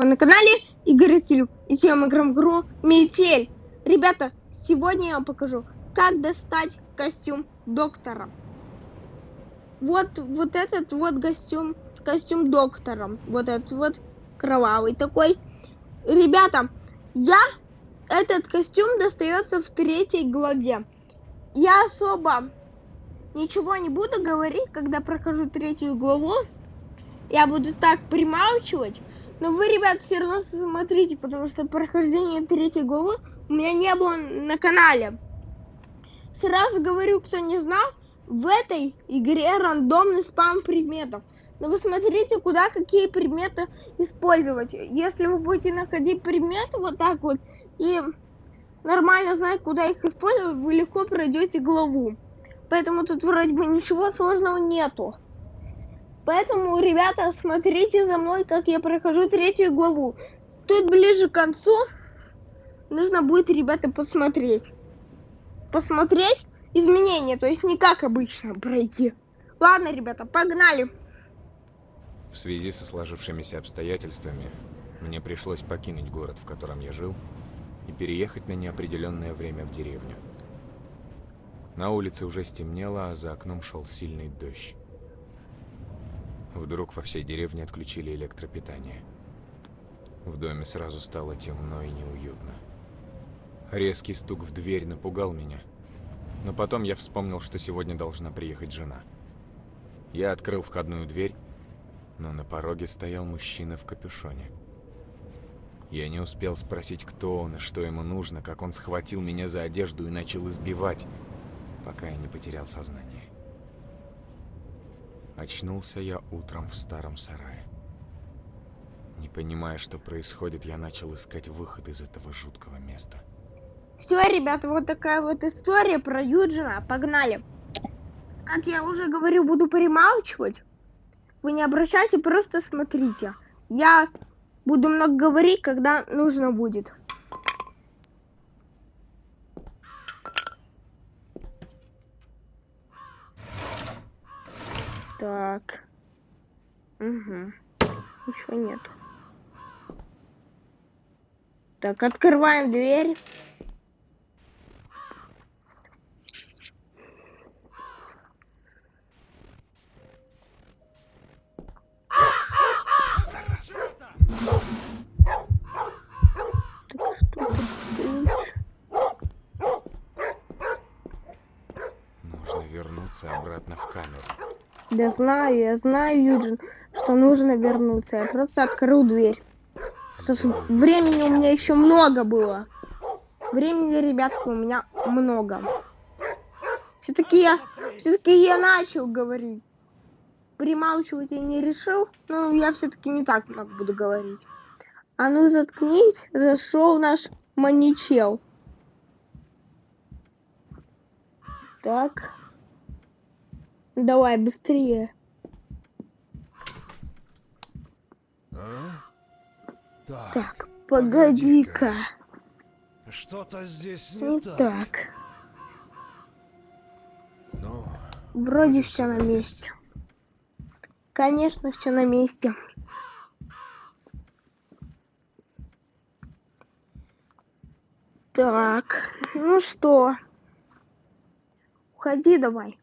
Вы на канале Игорь Васильев, и сегодня мы играем в игру Метель. Ребята, сегодня я вам покажу, как достать костюм доктора. Вот этот вот костюм доктора. Вот этот вот кровавый такой. Ребята, этот костюм достается в 3 главе. Я особо ничего не буду говорить, когда прохожу 3 главу. Я буду так прималчивать. Но вы, ребят, все равно смотрите, потому что прохождение 3 главы у меня не было на канале. Сразу говорю, кто не знал, в этой игре рандомный спам предметов. Но вы смотрите, куда какие предметы использовать. Если вы будете находить предметы вот так вот и нормально знать, куда их использовать, вы легко пройдете главу. Поэтому тут вроде бы ничего сложного нету. Поэтому, ребята, смотрите за мной, как я прохожу 3 главу. Тут ближе к концу нужно будет, ребята, посмотреть изменения, то есть не как обычно пройти. Ладно, ребята, погнали. В связи со сложившимися обстоятельствами мне пришлось покинуть город, в котором я жил, и переехать на неопределенное время в деревню. На улице уже стемнело, а за окном шел сильный дождь. Вдруг во всей деревне отключили электропитание. В доме сразу стало темно и неуютно. Резкий стук в дверь напугал меня, но потом я вспомнил, что сегодня должна приехать жена. Я открыл входную дверь, но на пороге стоял мужчина в капюшоне. Я не успел спросить, кто он и что ему нужно, как он схватил меня за одежду и начал избивать, пока я не потерял сознание. Очнулся я утром в старом сарае. Не понимая, что происходит, я начал искать выход из этого жуткого места. Все, ребята, вот такая вот история про Юджина. Погнали. Как я уже говорю, буду прималчивать. Вы не обращайте, просто смотрите. Я буду много говорить, когда нужно будет. Так. Угу. Ничего нет. Так, открываем дверь. Нужно вернуться обратно в камеру. Я знаю, Юджин, что нужно вернуться. Я просто открыл дверь. Потому что времени у меня еще много было. Времени, ребятки, у меня много. Все-таки я начал говорить. Прималчивать я не решил, но я все-таки не так много буду говорить. А ну заткнись, зашел наш маничел. Так. Давай быстрее. Так, погоди-ка. Что-то здесь не так. Ну, Вроде все на месте. Конечно, все на месте. Так, ну что? Уходи давай.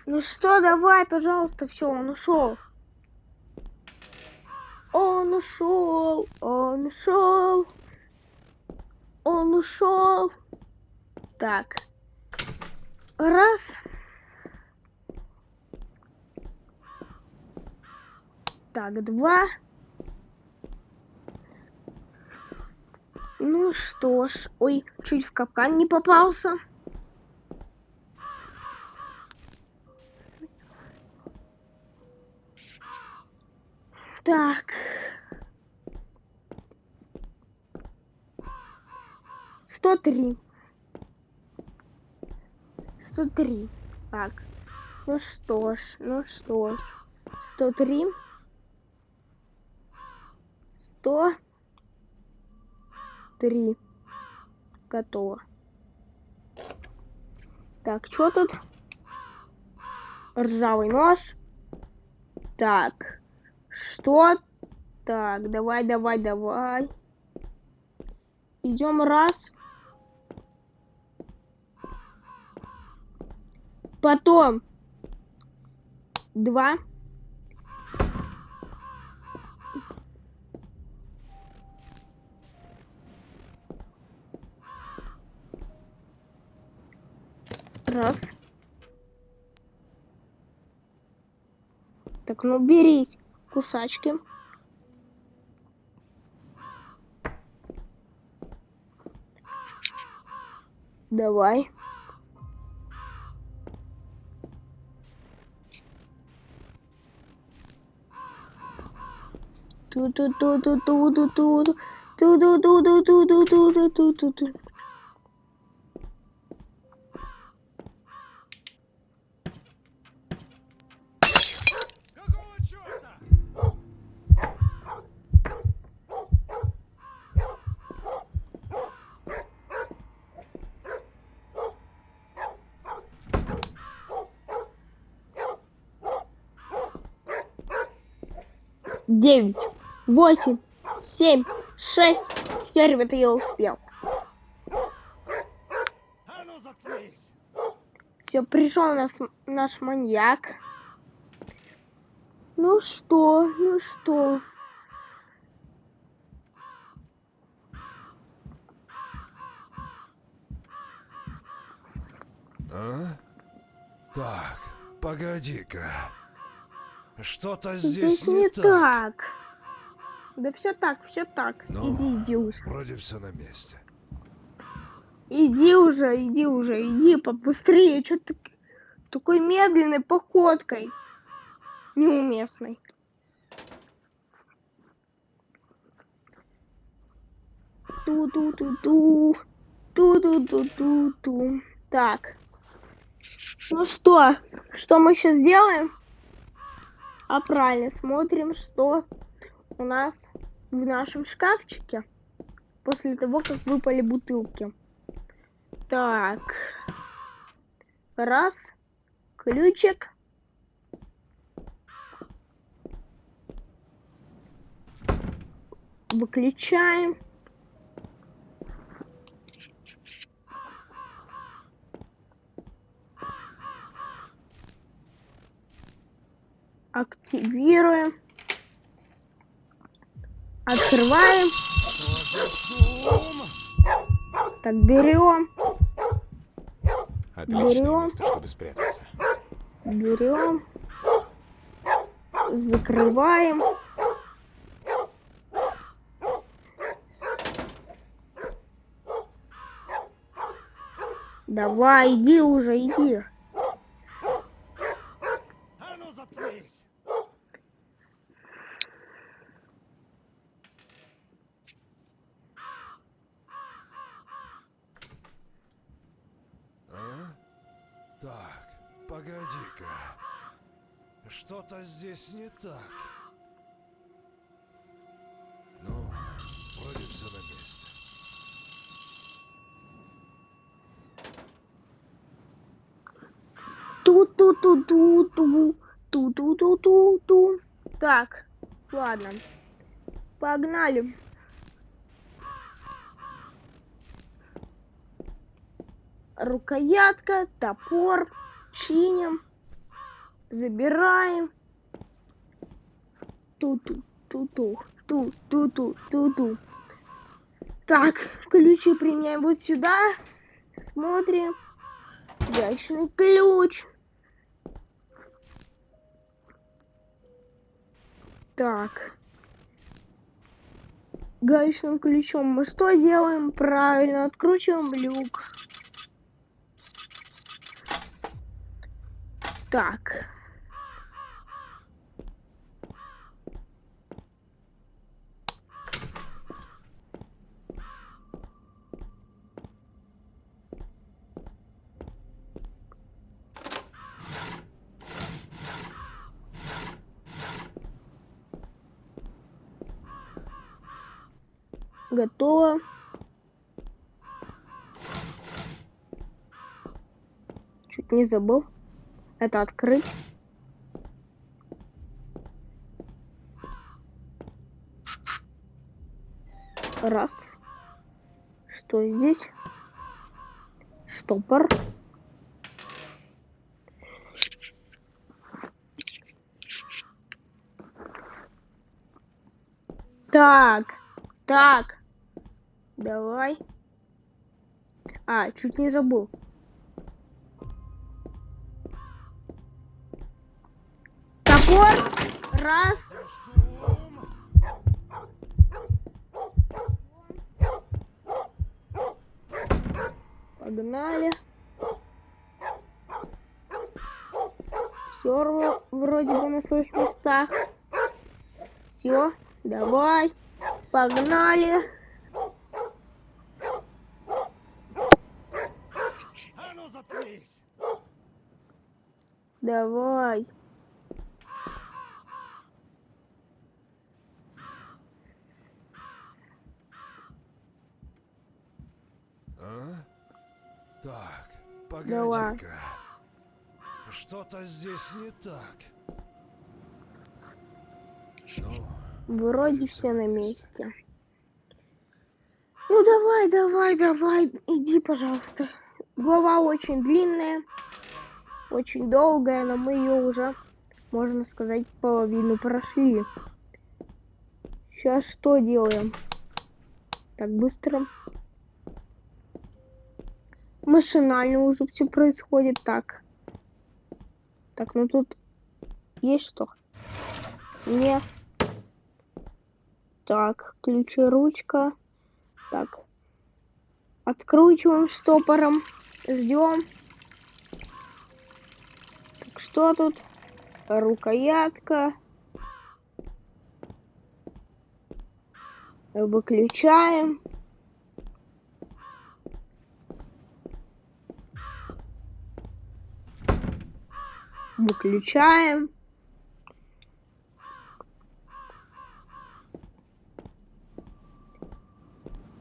Ну что, давай, пожалуйста, все, он ушел. Он ушел, он ушел. Он ушел. Так. Раз. Так, 2. Ну что ж. Ой, чуть в капкан не попался. Так. 103. 103. Так. Ну что ж. 103. 103. Готово. Так, что тут? Ржавый нож. Так. Что? Так, давай. Идем раз. Потом 2. Раз. Так, ну берись, кусачки. Давай. Ту-ту-ту-ту-ту-ту-ту. Ту-ту-ту-ту-ту-ту-ту-ту-ту. Какого черта? 9, 8, 7, 6. Все, ребята, я успел. А ну заткнись! Все, пришел наш маньяк. Ну что? А? Так, погоди-ка. Что-то Здесь здесь не так. так. Да все так. Ну, Иди уже. вроде все на месте. Иди побыстрее. Что ты такой медленной походкой? Неуместной. Ту-ту-ту-ту. Ту-ту-ту-ту-ту. Так. Ну что? Что мы сейчас делаем? А правильно, смотрим, что у нас в нашем шкафчике после того, как выпали бутылки. Так. Раз. Ключик. Выключаем. Активируем. Открываем. Так, берем. Отличное Берем. место, чтобы спрятаться. Берем. Закрываем. Давай, иди уже, иди. А ну заткнись! А? Так, погоди-ка. Что-то здесь не так. Ну, вроде все на месте. Ту-ту-ту-ту-ту. Ту-ту-ту-ту-ту. Так, ладно. Погнали. Рукоятка, топор. Чиним. Забираем. Ту-ту-ту-ту. Ту-ту-ту-ту-ту. Так, ключи применяем вот сюда. Смотрим. Гаечный ключ. Так. Гаечным ключом мы что делаем? Правильно, откручиваем люк. Так. Готово. Чуть не забыл. Это открыть. Раз. Что здесь? Штопор. Так. Давай. Чуть не забыл. Топор. Раз. Погнали. Все вроде бы на своих местах. Все, давай. Погнали. А ну заткнись! Давай. А? Так, Давай. погоди-ка. Что-то здесь не так. Ну, Вроде все на месте. Ну давай. Иди, пожалуйста. Глава очень длинная, очень долгая, но мы ее уже, можно сказать, половину прошли. Сейчас что делаем? Так быстро. Машинально уже все происходит. Так, ну тут есть что? Не. Так, ключ и ручка. Так. Откручиваем штопором. Ждем. Так, что тут? Рукоятка. Выключаем. Выключаем.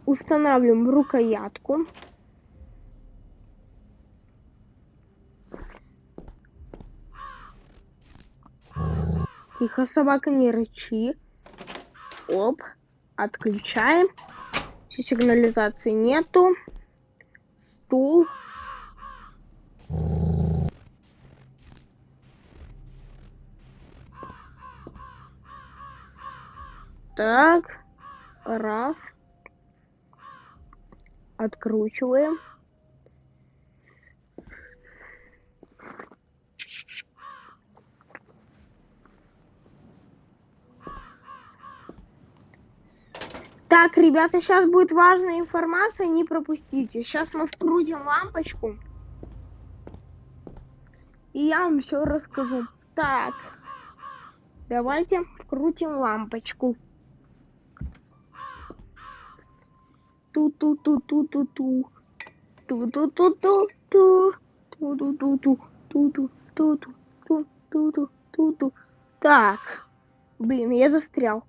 Устанавливаем рукоятку. Тихо, собака, не рычи. Оп. Отключаем. Сигнализации нету. Стул. Так. Раз. Откручиваем. Так, ребята, сейчас будет важная информация, не пропустите. Сейчас мы вкрутим лампочку. И я вам все расскажу. Так, давайте вкрутим лампочку. Ту-ту-ту-ту-ту-ту. Ту-ту-ту-ту-ту. Ту-ту-ту-ту-ту-ту-ту-ту-ту-ту. Так, блин, я застрял.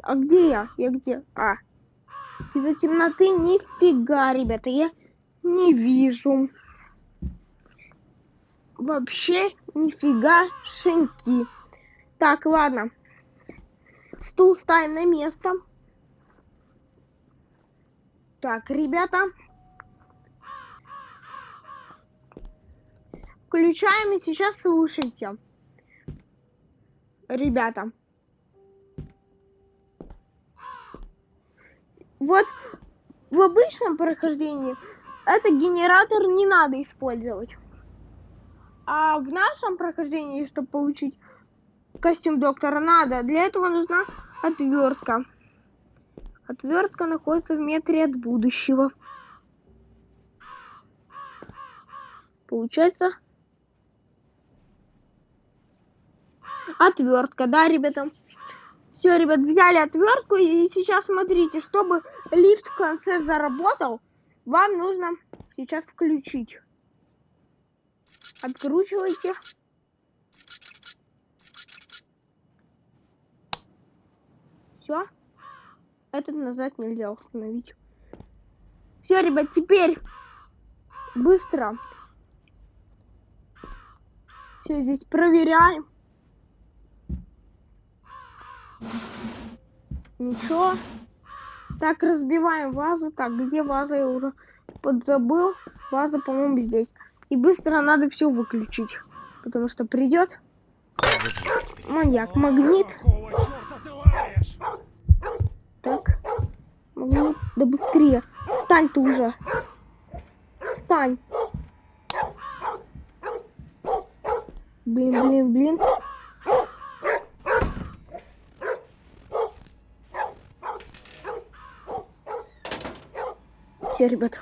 А где я? Я где? Из-за темноты нифига, ребята, я не вижу. Вообще нифига шинки. Так, ладно. Стул ставим на место. Так, ребята. Включаем и сейчас слушайте. Ребята. Вот в обычном прохождении этот генератор не надо использовать. А в нашем прохождении, чтобы получить костюм доктора, надо. Для этого нужна отвертка. Отвертка находится в метре от будущего. Получается отвертка, да, ребята? Все, ребят, взяли отвертку, и сейчас смотрите, чтобы лифт в конце заработал, вам нужно сейчас включить. Откручивайте. Все. Этот назад нельзя установить. Все, ребят, теперь быстро. Все здесь проверяем. Ничего. Так, разбиваем вазу. Так, где ваза? Я уже подзабыл. Ваза, по-моему, здесь. И быстро надо все выключить. Потому что придет маньяк. Магнит. Какого черта ты лаешь? Так. Магнит. Да быстрее. Встань ты уже. Встань. Блин. Все, ребят.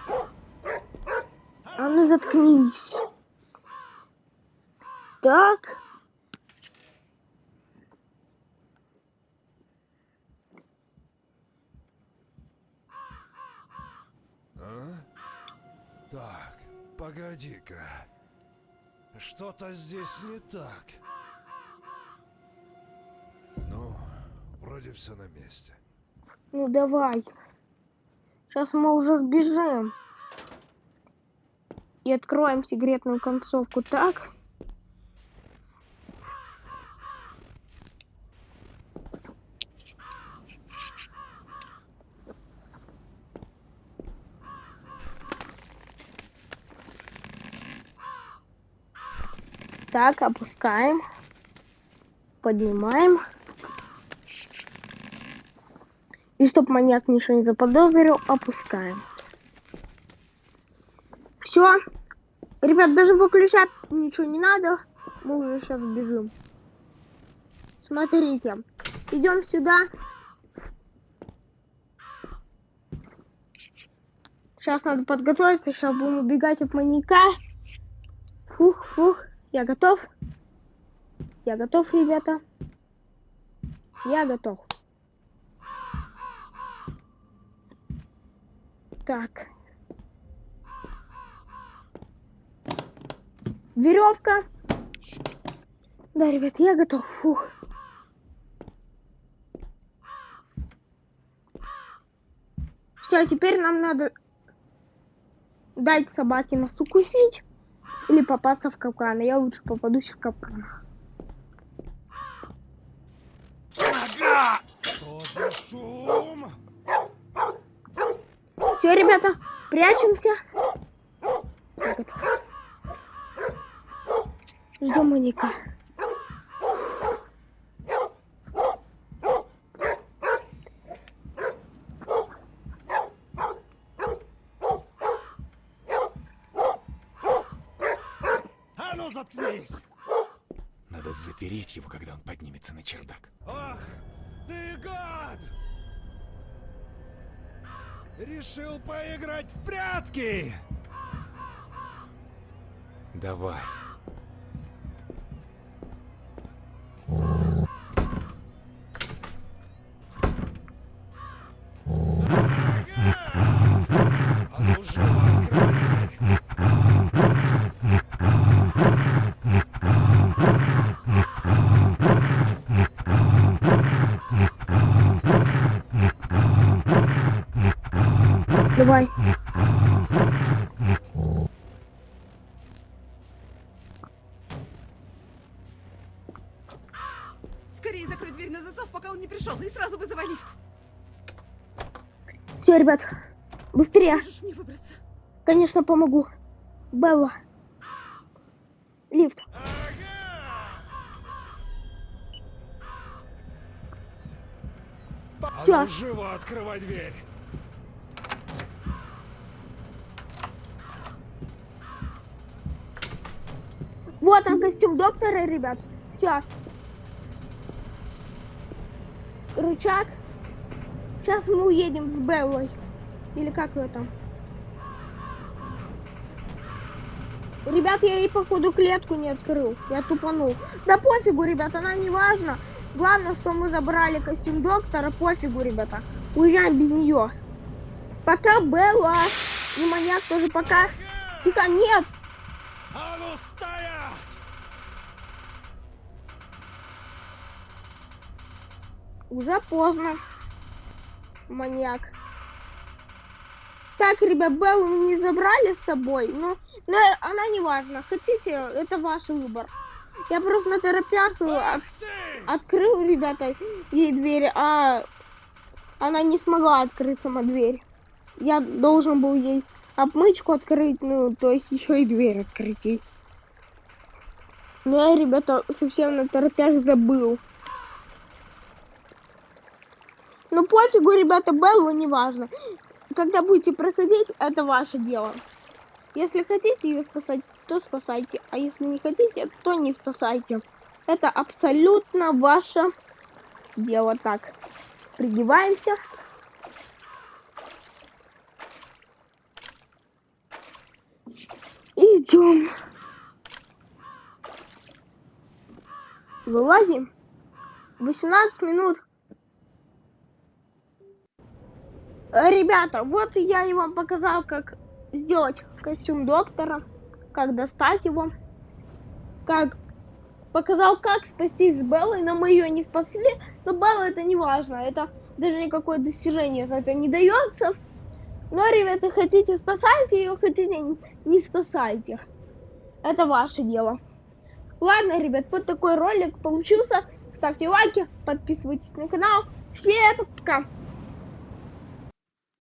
А ну заткнись. Так. А? Так, погоди-ка. Что-то здесь не так. Ну, вроде все на месте. Ну давай. Сейчас мы уже сбежим. И откроем секретную концовку. Так. Так, опускаем. Поднимаем. И чтоб маньяк ничего не заподозрил, опускаем. Все. Ребят, даже выключать ничего не надо. Мы уже сейчас бежим. Смотрите. Идем сюда. Сейчас надо подготовиться. Сейчас будем убегать от маньяка. Фух. Я готов. Я готов, ребята. Я готов. Так. Веревка. Да, ребят, я готов. Фух. Все, теперь нам надо дать собаке нас укусить или попасться в капкан. Я лучше попадусь в капкан. Ага! Что за шум? Все, ребята, прячемся. Так, это... Ждем маньяка. А ну заткнись! Надо запереть его, когда он поднимется на чердак. Ах, ты гад! Решил поиграть в прятки? Давай. А ну живо открывай дверь. Давай. Скорее закрой дверь на засов, пока он не пришел, и сразу вызывай лифт. Все, ребят, быстрее. Можешь мне выбраться? Конечно, помогу. Белла. Лифт. А Всё. ну живо открывай дверь. Вот он, костюм доктора, ребят. Все. Рычаг. Сейчас мы уедем с Беллой. Или как ее там? Ребят, я ей, походу, клетку не открыл. Я тупанул. Да пофигу, ребят, она не важна. Главное, что мы забрали костюм доктора. Пофигу, ребята. Уезжаем без нее. Пока, Белла. И маньяк тоже пока. Тихо, нет. А ну стоять! Уже поздно. Маньяк. Так, ребят, Беллу не забрали с собой, но она не важна. Хотите, это ваш выбор. Я просто на торопях Ах ты! открыл, ребята, ей двери, а она не смогла открыть сама дверь. Я должен был ей обмычку открыть, ну, то есть еще и дверь открыть ей. Но я, ребята, совсем на торопях забыл. Ну пофигу, ребята, Беллу не важно. Когда будете проходить, это ваше дело. Если хотите ее спасать, то спасайте. А если не хотите, то не спасайте. Это абсолютно ваше дело. Так, пригибаемся. Идем. Вылазим. 18 минут. Ребята, вот я и вам показал, как сделать костюм доктора, как достать его, как показал, как спастись с Беллой, но мы ее не спасли, но Белла это не важно, это даже никакое достижение за это не дается. Но, ребята, хотите спасайте ее, хотите не спасайте. Это ваше дело. Ладно, ребят, вот такой ролик получился. Ставьте лайки, подписывайтесь на канал. Всем пока!